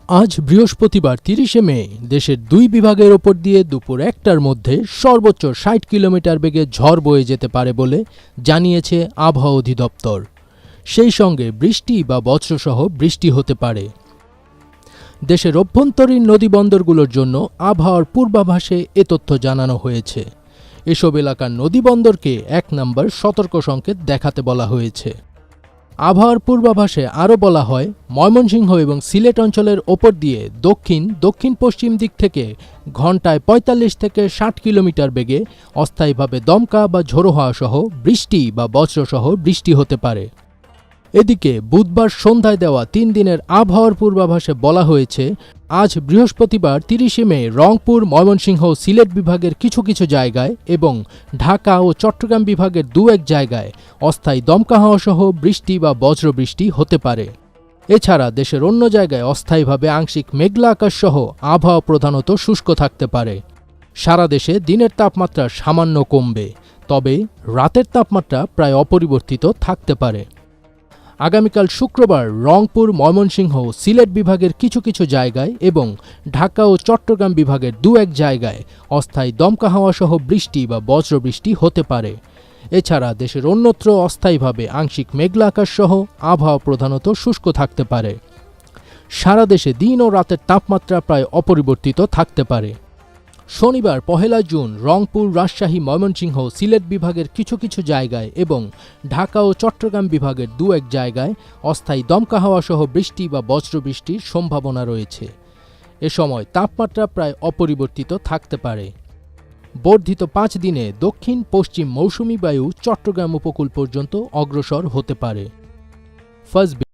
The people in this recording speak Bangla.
আজ বৃহস্পতিবার ৩০শে মে দেশের দুই বিভাগের ওপর দিয়ে দুপুর ১টার মধ্যে সর্বোচ্চ ৬০ কিলোমিটার বেগে ঝড় বয়ে যেতে পারে বলে জানিয়েছে আবহাওয়া অধিদপ্তর। সেই সঙ্গে বৃষ্টি বা বজ্রসহ বৃষ্টি হতে পারে। দেশের অভ্যন্তরীণ নদীবন্দরগুলোর জন্য আবহাওয়ার পূর্বাভাসে এ তথ্য জানানো হয়েছে। এসব এলাকার নদীবন্দরকে ১ নম্বর সতর্ক সংকেত দেখাতে বলা হয়েছে। আবহাওয়ার পূর্বাভাসে আরও বলা হয়, ময়মনসিংহ এবং সিলেট অঞ্চলের ওপর দিয়ে দক্ষিণ পশ্চিম দিক থেকে ঘণ্টায় ৪৫ থেকে ৬০ কিলোমিটার বেগে অস্থায়ীভাবে দমকা বা ঝোড়ো হাওয়া সহ বৃষ্টি বা বজ্রসহ বৃষ্টি হতে পারে। এদিকে বুধবার সন্ধ্যায় দেওয়া ৩ দিনের আবহাওয়ার পূর্বাভাসে বলা হয়েছে, আজ বৃহস্পতিবার ৩০শে মে রংপুর, ময়মনসিংহ, সিলেট বিভাগের কিছু কিছু জায়গায় এবং ঢাকা ও চট্টগ্রাম বিভাগের দু-এক জায়গায় অস্থায়ী দমকা হাওয়া সহ বৃষ্টি বা বজ্রবৃষ্টি হতে পারে। এছাড়া দেশের অন্য জায়গায় অস্থায়ীভাবে আংশিক মেঘলা আকাশ সহ আবহাওয়া প্রধানত শুষ্ক থাকতে পারে। সারা দেশে দিনের তাপমাত্রা সামান্য কমবে, তবে রাতের তাপমাত্রা প্রায় অপরিবর্তিত থাকতে পারে। আগামীকাল শুক্রবার রংপুর, ময়মনসিংহ, সিলেট বিভাগের কিছু কিছু জায়গায় এবং ঢাকা ও চট্টগ্রাম বিভাগের দু-এক জায়গায় অস্থায়ী দমকা হাওয়া সহ বৃষ্টি বা বজ্রবৃষ্টি হতে পারে। এছাড়া দেশের অন্যত্র অস্থায়ীভাবে আংশিক মেঘলা আকাশ সহ আবহাওয়া প্রধানত শুষ্ক থাকতে পারে। সারা দেশে দিন ও রাতের তাপমাত্রা প্রায় অপরিবর্তিত থাকতে পারে। শনিবার ১ জুন রংপুর, রাজশাহী, ময়মনসিংহ, সিলেট বিভাগের কিছু কিছু জায়গায় এবং ঢাকা ও চট্টগ্রাম বিভাগের দু-এক জায়গায় অস্থায়ী দমকা হাওয়া সহ বৃষ্টি বা বজ্রবৃষ্টির সম্ভাবনা রয়েছে। এ সময় তাপমাত্রা প্রায় অপরিবর্তিত থাকতে পারে। বর্ধিত ৫ দিনে দক্ষিণ পশ্চিম মৌসুমি বায়ু চট্টগ্রাম উপকূল পর্যন্ত অগ্রসর হতে পারে।